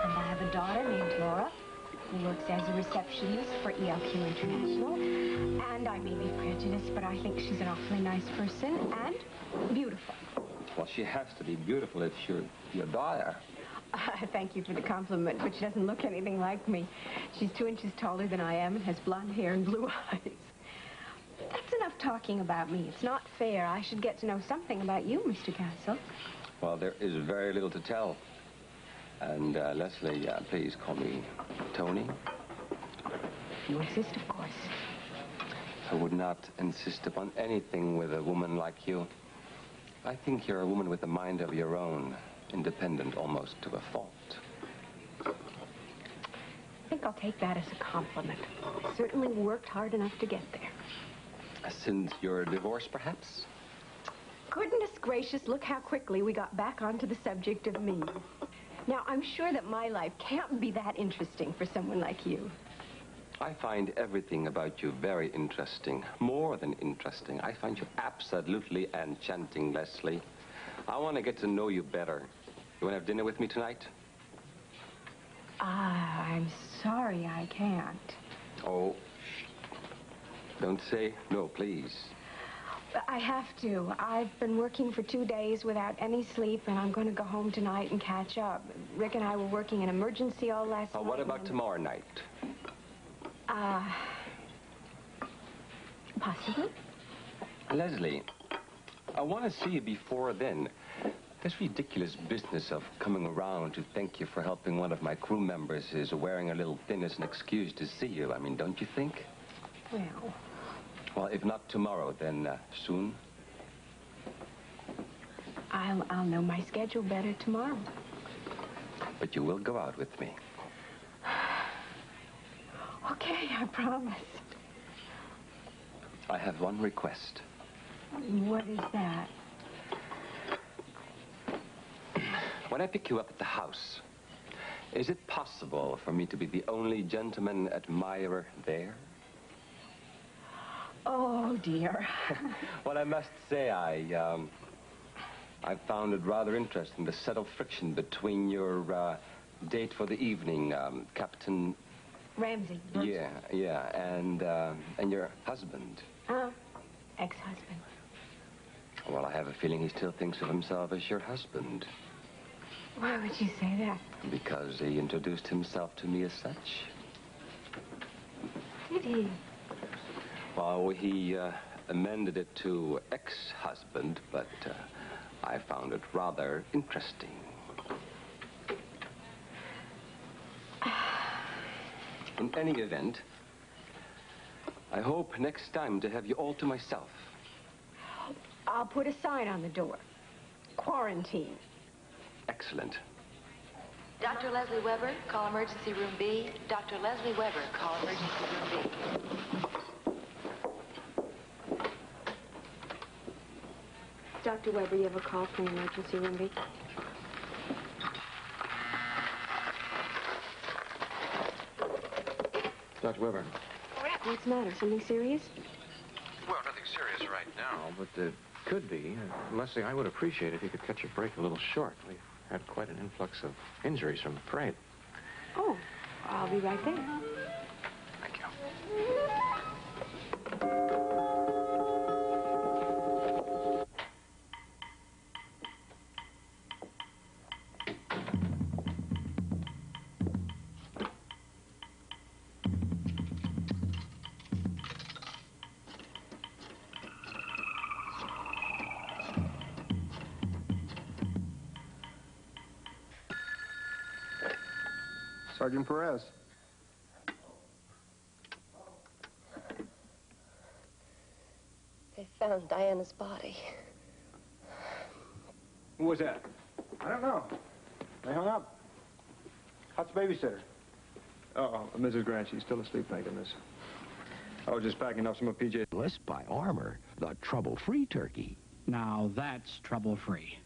And I have a daughter named Laura, who works as a receptionist for ELQ International. And I may be prejudiced, but I think she's an awfully nice person and beautiful. Well, she has to be beautiful if you're your daughter. Thank you for the compliment, but she doesn't look anything like me. She's 2 inches taller than I am and has blonde hair and blue eyes. That's enough talking about me. It's not fair. I should get to know something about you, Mr. Castle. Well, there is very little to tell. And, Lesley, please call me Tony. You insist, of course. I would not insist upon anything with a woman like you. I think you're a woman with a mind of your own, independent almost to a fault. I think I'll take that as a compliment. I certainly worked hard enough to get there. Since your divorce, perhaps? Goodness gracious, look how quickly we got back onto the subject of me. Now, I'm sure that my life can't be that interesting for someone like you. I find everything about you very interesting. More than interesting. I find you absolutely enchanting, Lesley. I want to get to know you better. You want to have dinner with me tonight? I'm sorry I can't. Oh, don't say no, please. I have to. I've been working for 2 days without any sleep, and I'm going to go home tonight and catch up. Rick and I were working in emergency all last night. What about tomorrow night? Possibly. Lesley, I want to see you before then. This ridiculous business of coming around to thank you for helping one of my crew members is wearing a little thin as an excuse to see you. I mean, don't you think? Well, if not tomorrow, then soon? I'll know my schedule better tomorrow. But you will go out with me. Okay, I promise. I have one request. What is that? When I pick you up at the house, is it possible for me to be the only gentleman admirer there? Oh, dear. Well, I must say, I found it rather interesting, the subtle friction between your date for the evening, Captain... Ramsey. Yeah, and your husband. Ex-husband. Well, I have a feeling he still thinks of himself as your husband. Why would you say that? Because he introduced himself to me as such. Did he? Well, he amended it to ex-husband, but I found it rather interesting. In any event, I hope next time to have you all to myself. I'll put a sign on the door. Quarantine. Excellent. Dr. Lesley Weber, call emergency room B. Dr. Lesley Weber, call emergency room B. Dr. Weber, you have a call from emergency room B? Dr. Weber. What's the matter? Something serious? Well, nothing serious right now, but it could be. Lesley, I would appreciate it if you could cut your break a little short. We've had quite an influx of injuries from the parade. Oh, I'll be right there. Thank you. Sergeant Perez. They found Diana's body. Who was that? I don't know. They hung up. How's the babysitter? Oh, Mrs. Grant, she's still asleep, thank goodness. I was just packing up some of PJ's. List by Armor, the trouble-free turkey. Now that's trouble-free.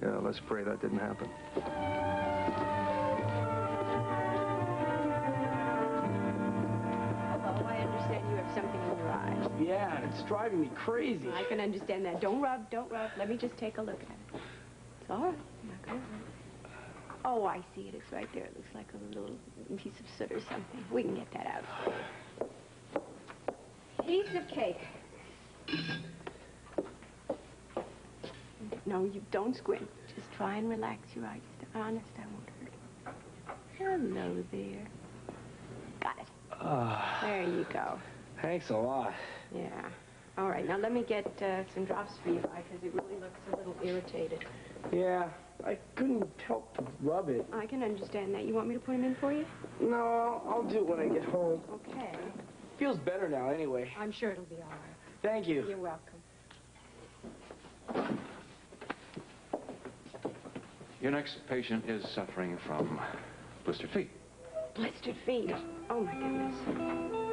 Yeah, let's pray that didn't happen. Hello, I understand you have something in your eye. that. Yeah, it's driving me crazy. I can understand that. Don't rub, don't rub. Let me just take a look at it. It's all right. I'm not gonna rub. Oh, I see it. It's right there. It looks like a little piece of soot or something. We can get that out. Piece of cake. No, you don't squint. Just try and relax your eyes. Honest, I won't hurt you. Hello there. Got it. There you go. Thanks a lot. Yeah. All right, now let me get some drops for you, because it really looks a little irritated. Yeah, I couldn't help to rub it. I can understand that. You want me to put them in for you? No, I'll do it when I get home. Okay. Feels better now anyway. I'm sure it'll be all right. Thank you. You're welcome. Your next patient is suffering from blistered feet. Blistered feet. Oh, my goodness.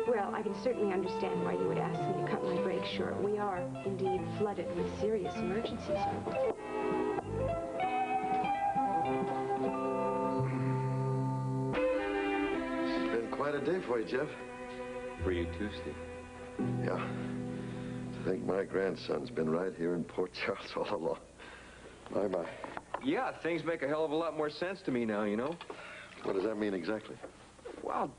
Well, I can certainly understand why you would ask me to cut my break short. We are, indeed, flooded with serious emergencies. It's been quite a day for you, Jeff. For you too, Steve. Yeah. To think my grandson's been right here in Port Charles all along. My. Yeah, things make a hell of a lot more sense to me now, you know? What does that mean exactly? Well,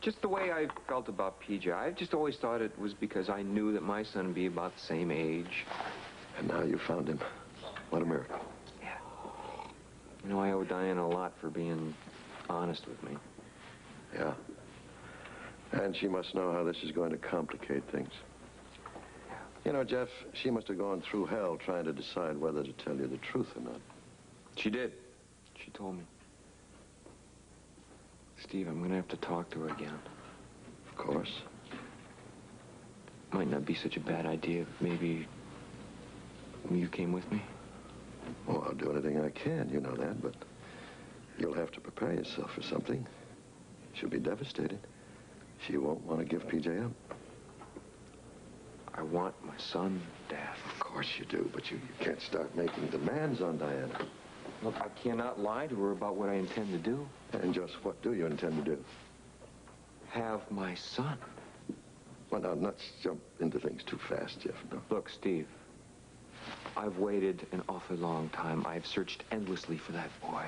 just the way I felt about PJ. I just always thought it was because I knew that my son would be about the same age. And now you found him. What a miracle. Yeah. You know, I owe Diana a lot for being honest with me. Yeah. And she must know how this is going to complicate things. You know, Jeff, she must have gone through hell trying to decide whether to tell you the truth or not. She did. She told me. Steve, I'm going to have to talk to her again. Of course. Might not be such a bad idea if maybe you came with me. Oh, I'll do anything I can, you know that, but you'll have to prepare yourself for something. She'll be devastated. She won't want to give PJ up. I want my son, Dad. Of course you do, but you can't start making demands on Diana. Look, I cannot lie to her about what I intend to do. And just what do you intend to do? Have my son. Well, now, let's jump into things too fast, Jeff. No. Look, Steve, I've waited an awfully long time. I've searched endlessly for that boy.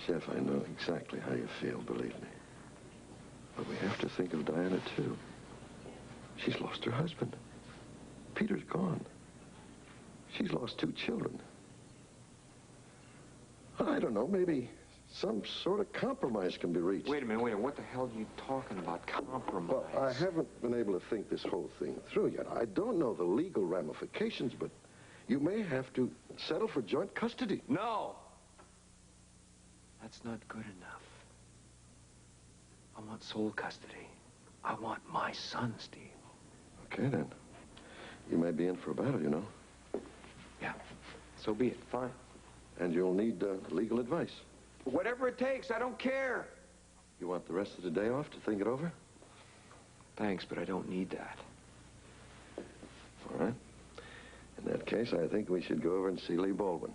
Jeff, I know exactly how you feel, believe me. But we have to think of Diana, too. She's lost her husband. Peter's gone. She's lost 2 children. I don't know, maybe some sort of compromise can be reached. Wait a minute. What the hell are you talking about, compromise? Well, I haven't been able to think this whole thing through yet. I don't know the legal ramifications, but you may have to settle for joint custody. No! That's not good enough. I want sole custody. I want my son, Steve. Okay, then. You may be in for a battle, you know. Yeah, so be it. Fine. And you'll need legal advice. Whatever it takes, I don't care. You want the rest of the day off to think it over? Thanks, but I don't need that. All right. In that case, I think we should go over and see Lee Baldwin.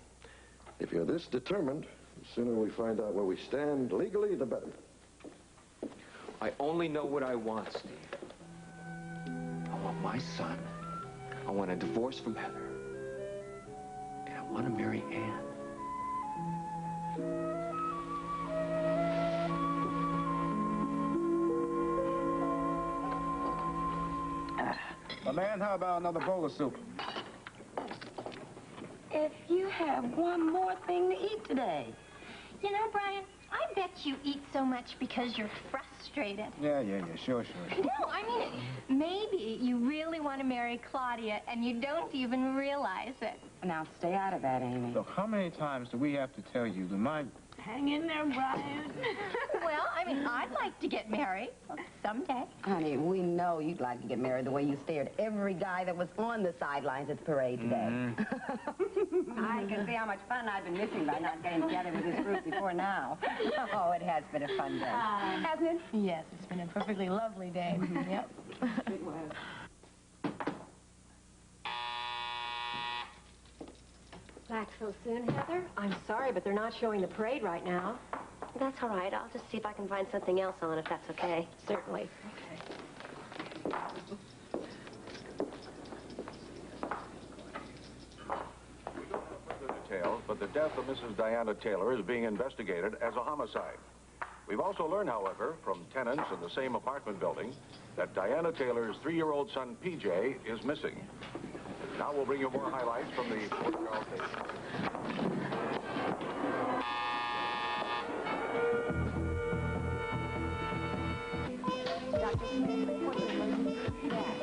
If you're this determined, the sooner we find out where we stand legally, the better. I only know what I want, Steve. I want my son. I want a divorce from Heather. And I want to marry Anne. Well, man, how about another bowl of soup? If you have one more thing to eat today. You know, Brian, I bet you eat so much because you're frustrated. Yeah, sure. No, I mean, maybe you really want to marry Claudia and you don't even realize it. Now, stay out of that, Amy. Look, how many times do we have to tell you that my... Hang in there, Brian. Well, I mean, I'd like to get married someday. Honey, we know you'd like to get married the way you stared every guy that was on the sidelines at the parade today. I can see how much fun I've been missing by not getting together with this group before now. Oh, it has been a fun day. Hasn't it? Yes, it's been a perfectly lovely day. Yep. It was. Back so soon, Heather? I'm sorry, but they're not showing the parade right now. That's all right. I'll just see if I can find something else on, if that's okay. Certainly. Okay. the death of Mrs. Diana Taylor is being investigated as a homicide. We've also learned, however, from tenants in the same apartment building that Diana Taylor's 3-year-old son, PJ, is missing. Now we'll bring you more highlights from the Port Charles station. Dr. Smith, report to emergency staff.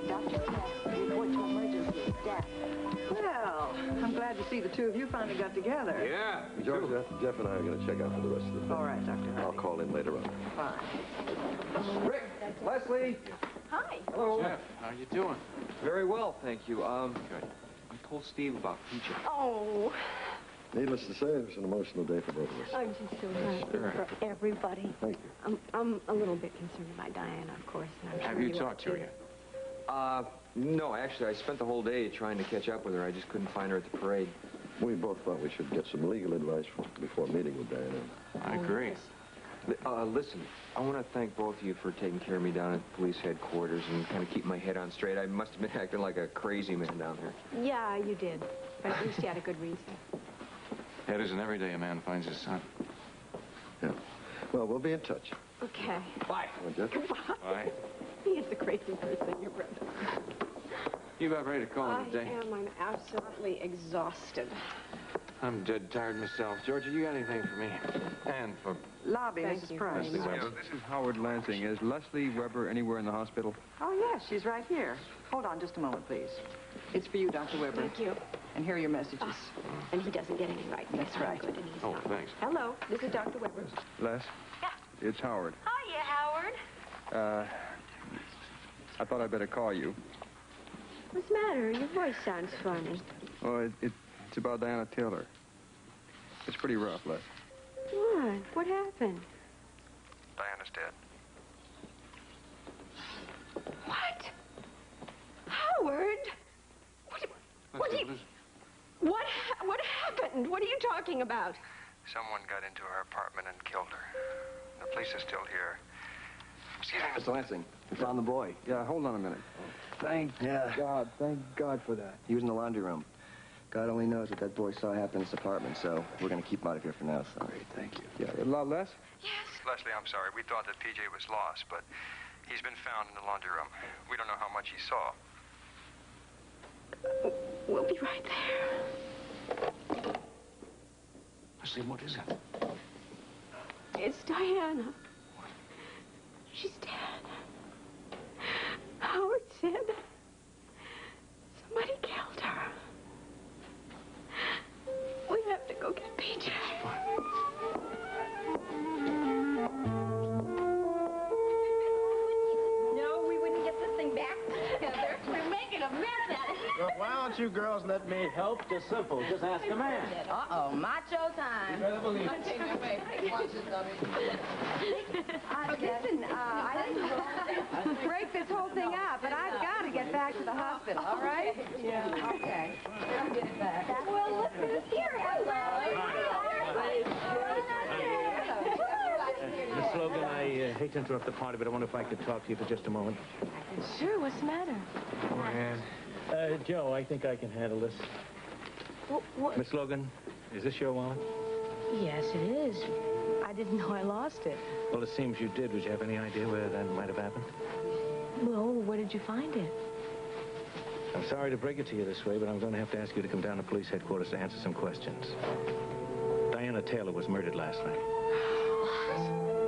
Dr. Smith, report to emergency staff. Well, I'm glad to see the two of you finally got together. Yeah. George, Jeff and I are going to check out for the rest of the family. All right, Dr. Hardy. I'll call in later on. Fine. Rick, Lesley. Hi. Hello. Jeff, how you doing? Very well, thank you. Good. I told Steve about PJ. Oh, Needless to say, it was an emotional day for both of us. I'm just so happy for everybody. Thank you. I'm a little bit concerned about Diana, of course. And I'm Have sure you are talked to her too. yet? No, actually, I spent the whole day trying to catch up with her. I just couldn't find her at the parade. We both thought we should get some legal advice before meeting with Diana. I agree. Listen, I want to thank both of you for taking care of me down at the police headquarters and kind of keeping my head on straight. I must have been acting like a crazy man down there. Yeah, you did. But at least you had a good reason. It isn't every day a man finds his son. Yeah. Well, we'll be in touch. Okay. Bye. Jeff? Bye. He is the crazy person, your brother. You about ready to call it a day? I'm absolutely exhausted. I'm dead tired myself. Georgia, you got anything for me? And for... Lobby, Thank Mrs. you. Price. Leslie Weber. This is Howard Lansing. Is Lesley Weber anywhere in the hospital? Oh, yes, she's right here. Hold on just a moment, please. It's for you, Dr. Weber. Thank you. And here are your messages. And he doesn't get any right. That's right. Good, and he's Oh, not. thanks. Hello, this is Dr. Weber. Les? Yeah. It's Howard. Hiya, Howard. I thought I'd better call you. What's the matter? Your voice sounds funny. Well, it's about Diana Taylor. It's pretty rough, Les. What? What happened? Diana's dead. What? Howard? What happened? What are you talking about? Someone got into her apartment and killed her. The police are still here. Excuse me, Mr. Lansing. We found the boy. Yeah, hold on a minute. Thank God for that. He was in the laundry room. God only knows what that boy saw happen in his apartment, so we're going to keep him out of here for now. So. Great, thank you. Yeah, Les? Yes. Leslie, I'm sorry. We thought that PJ was lost, but he's been found in the laundry room. We don't know how much he saw. We'll be right there. Leslie, what is it? It's Diana. She's dead. Howard said somebody killed her. We have to go get PJ. No, we wouldn't get this thing back together. We're making a mess out of it. Well, why don't you girls let me help? Just simple. Just ask a man. Uh-oh, macho time. You better believe it. Listen, I didn't break this whole thing up, but I've got to get back to the hospital, all right? Yeah. Okay. I'll get it back. Well, look who's here. Miss Logan, I hate to interrupt the party, but I wonder if I could talk to you for just a moment. Sure, what's the matter? Joe, I think I can handle this. What? Miss Logan, is this your wallet? Yes, it is. I didn't know I lost it. Well, it seems you did. Would you have any idea where that might have happened? Well, where did you find it? I'm sorry to break it to you this way, but I'm going to have to ask you to come down to police headquarters to answer some questions. Diana Taylor was murdered last night. What?